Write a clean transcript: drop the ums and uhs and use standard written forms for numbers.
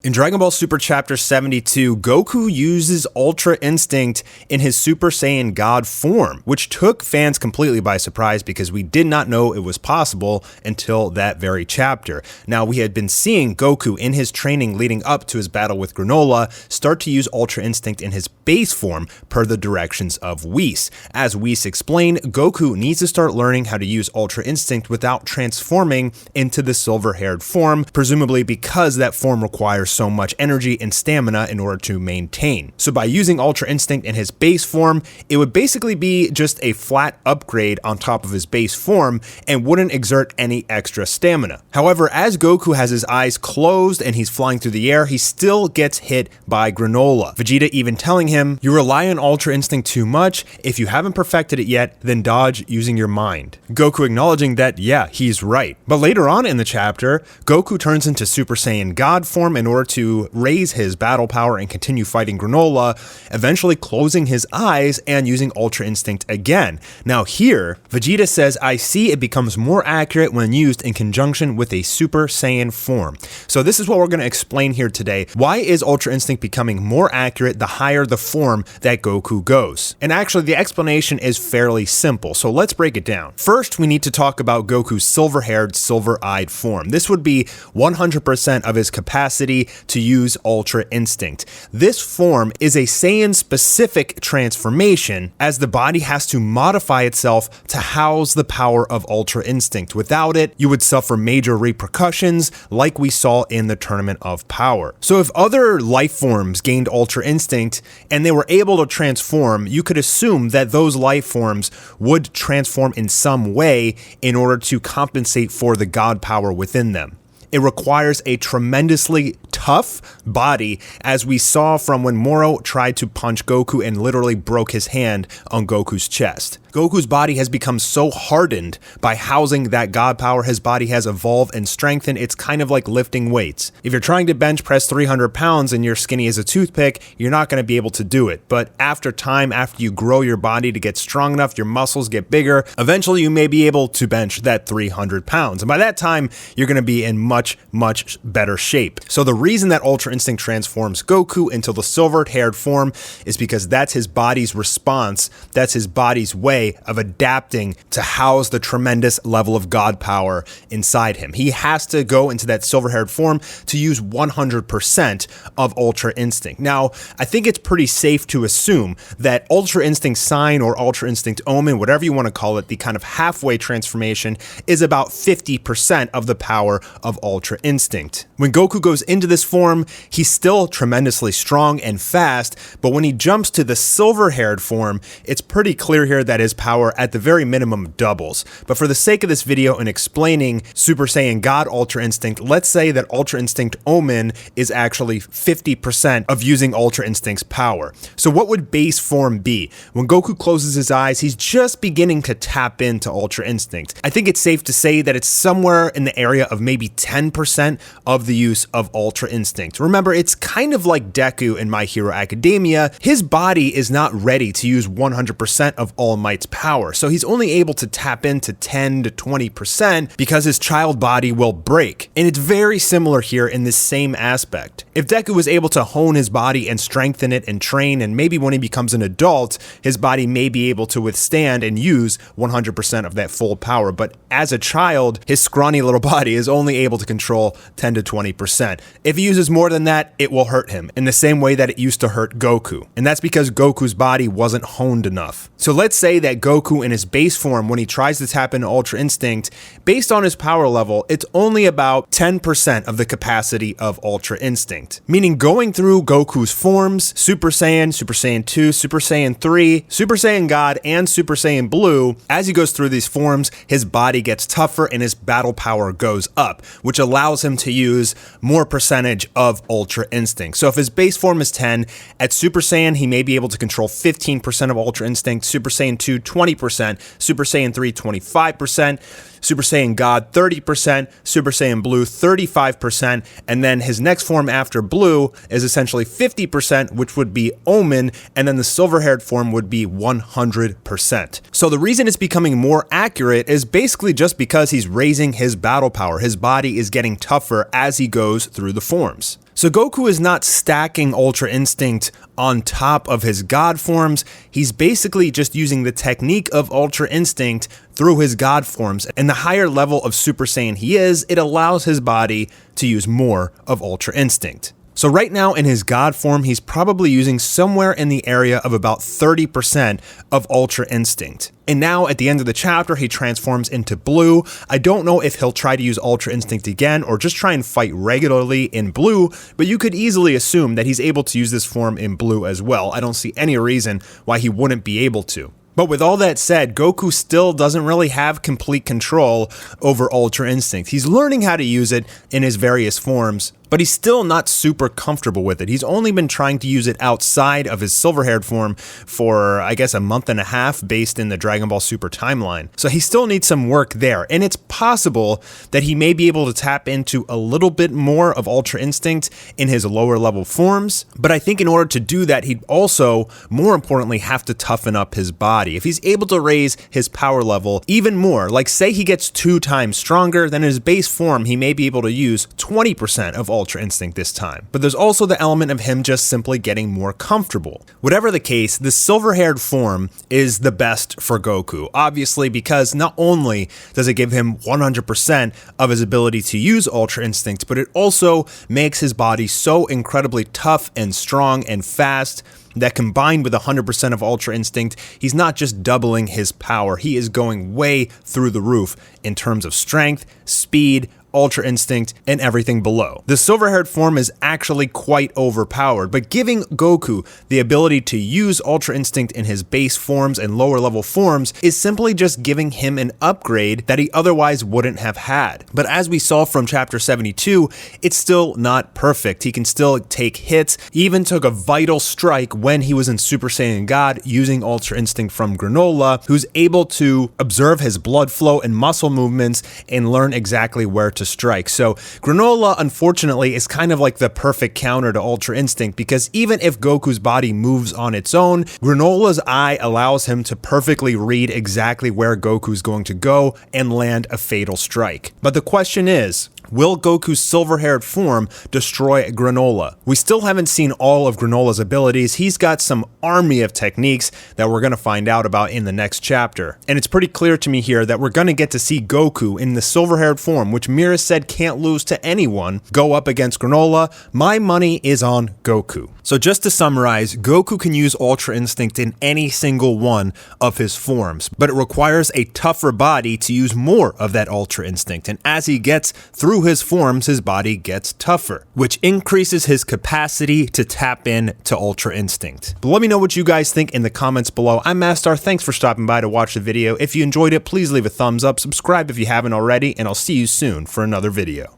In Dragon Ball Super Chapter 72, Goku uses Ultra Instinct in his Super Saiyan God Form, which took fans completely by surprise because we did not know it was possible until that very chapter. Now, we had been seeing Goku in his training leading up to his battle with Granola start to use Ultra Instinct in his base form per the directions of Whis. As Whis explained, Goku needs to start learning how to use Ultra Instinct without transforming into the silver-haired form, presumably because that form requires so much energy and stamina in order to maintain. So by using Ultra Instinct in his base form, it would basically be just a flat upgrade on top of his base form and wouldn't exert any extra stamina. However, as Goku has his eyes closed and he's flying through the air, he still gets hit by Granola. Vegeta even telling him, "You rely on Ultra Instinct too much. If you haven't perfected it yet, then dodge using your mind." Goku acknowledging that, yeah, he's right. But later on in the chapter, Goku turns into Super Saiyan God Form in order to raise his battle power and continue fighting Granola, eventually closing his eyes and using Ultra Instinct again. Now here, Vegeta says, "I see it becomes more accurate when used in conjunction with a Super Saiyan form." So this is what we're going to explain here today. Why is Ultra Instinct becoming more accurate the higher the form that Goku goes? And actually, the explanation is fairly simple, so let's break it down. First, we need to talk about Goku's silver-haired, silver-eyed form. This would be 100% of his capacity to use Ultra Instinct. This form is a Saiyan-specific transformation, as the body has to modify itself to house the power of Ultra Instinct. Without it, you would suffer major repercussions like we saw in the Tournament of Power. So if other life forms gained Ultra Instinct and they were able to transform, you could assume that those life forms would transform in some way in order to compensate for the God power within them. It requires a tremendously tough body, as we saw from when Moro tried to punch Goku and literally broke his hand on Goku's chest. Goku's body has become so hardened by housing that God power. His body has evolved and strengthened. It's kind of like lifting weights. If you're trying to bench press 300 pounds and you're skinny as a toothpick, you're not going to be able to do it. But after time, after you grow your body to get strong enough, your muscles get bigger, eventually you may be able to bench that 300 pounds. And by that time, you're going to be in much better shape. So the reason that Ultra Instinct transforms Goku into the silver-haired form is because that's his body's response. That's his body's way of adapting to house the tremendous level of God power inside him. He has to go into that silver-haired form to use 100% of Ultra Instinct. Now, I think it's pretty safe to assume that Ultra Instinct Sign or Ultra Instinct Omen, whatever you want to call it, the kind of halfway transformation, is about 50% of the power of Ultra Instinct. When Goku goes into this form, he's still tremendously strong and fast, but when he jumps to the silver-haired form, it's pretty clear here that his power at the very minimum doubles. But for the sake of this video and explaining Super Saiyan God Ultra Instinct, let's say that Ultra Instinct Omen is actually 50% of using Ultra Instinct's power. So what would base form be? When Goku closes his eyes, he's just beginning to tap into Ultra Instinct. I think it's safe to say that it's somewhere in the area of maybe 10% of the use of Ultra Instinct. Remember, it's kind of like Deku in My Hero Academia. His body is not ready to use 100% of All Might's power, so he's only able to tap into 10 to 20% because his child body will break. And it's very similar here in this same aspect. If Deku was able to hone his body and strengthen it and train, and maybe when he becomes an adult, his body may be able to withstand and use 100% of that full power, but as a child, his scrawny little body is only able to control 10 to 20%. If he uses more than that, it will hurt him in the same way that it used to hurt Goku. And that's because Goku's body wasn't honed enough. So let's say that Goku in his base form, when he tries to tap into Ultra Instinct, based on his power level, it's only about 10% of the capacity of Ultra Instinct. Meaning going through Goku's forms, Super Saiyan, Super Saiyan 2, Super Saiyan 3, Super Saiyan God, and Super Saiyan Blue, as he goes through these forms, his body gets tougher and his battle power goes up, which allows him to use more percentage of Ultra Instinct. So if his base form is 10, at Super Saiyan, he may be able to control 15% of Ultra Instinct, Super Saiyan 2, 20%, Super Saiyan 3, 25%, Super Saiyan God 30%, Super Saiyan Blue 35%, and then his next form after Blue is essentially 50%, which would be Omen, and then the silver-haired form would be 100%. So the reason it's becoming more accurate is basically just because he's raising his battle power. His body is getting tougher as he goes through the forms. So Goku is not stacking Ultra Instinct on top of his God forms. He's basically just using the technique of Ultra Instinct through his God forms. And the higher level of Super Saiyan he is, it allows his body to use more of Ultra Instinct. So right now in his God form, he's probably using somewhere in the area of about 30% of Ultra Instinct. And now at the end of the chapter, he transforms into blue. I don't know if he'll try to use Ultra Instinct again or just try and fight regularly in blue, but you could easily assume that he's able to use this form in blue as well. I don't see any reason why he wouldn't be able to. But with all that said, Goku still doesn't really have complete control over Ultra Instinct. He's learning how to use it in his various forms, but he's still not super comfortable with it. He's only been trying to use it outside of his silver-haired form for, I guess, a month and a half based in the Dragon Ball Super timeline. So he still needs some work there, and it's possible that he may be able to tap into a little bit more of Ultra Instinct in his lower level forms, but I think in order to do that, he'd also, more importantly, have to toughen up his body. If he's able to raise his power level even more, like say he gets 2 times stronger, then in his base form, he may be able to use 20% of Ultra Instinct this time. But there's also the element of him just simply getting more comfortable. Whatever the case, the silver-haired form is the best for Goku, obviously because not only does it give him 100% of his ability to use Ultra Instinct, but it also makes his body so incredibly tough and strong and fast that combined with 100% of Ultra Instinct, he's not just doubling his power, he is going way through the roof in terms of strength, speed, Ultra Instinct, and everything below. The silver-haired form is actually quite overpowered, but giving Goku the ability to use Ultra Instinct in his base forms and lower level forms is simply just giving him an upgrade that he otherwise wouldn't have had. But as we saw from chapter 72, it's still not perfect. He can still take hits. He even took a vital strike when he was in Super Saiyan God using Ultra Instinct from Granola, who's able to observe his blood flow and muscle movements and learn exactly where to strike. So Granola, unfortunately, is kind of like the perfect counter to Ultra Instinct because even if Goku's body moves on its own, Granola's eye allows him to perfectly read exactly where Goku's going to go and land a fatal strike. But the question is, will Goku's silver-haired form destroy Granola? We still haven't seen all of Granola's abilities. He's got some army of techniques that we're going to find out about in the next chapter. And it's pretty clear to me here that we're going to get to see Goku in the silver-haired form, which Mira said can't lose to anyone, go up against Granola. My money is on Goku. So just to summarize, Goku can use Ultra Instinct in any single one of his forms, but it requires a tougher body to use more of that Ultra Instinct. And as he gets through his forms, his body gets tougher, which increases his capacity to tap in to Ultra Instinct. But let me know what you guys think in the comments below. I'm Mastar. Thanks for stopping by to watch the video. If you enjoyed it, please leave a thumbs up, subscribe if you haven't already, and I'll see you soon for another video.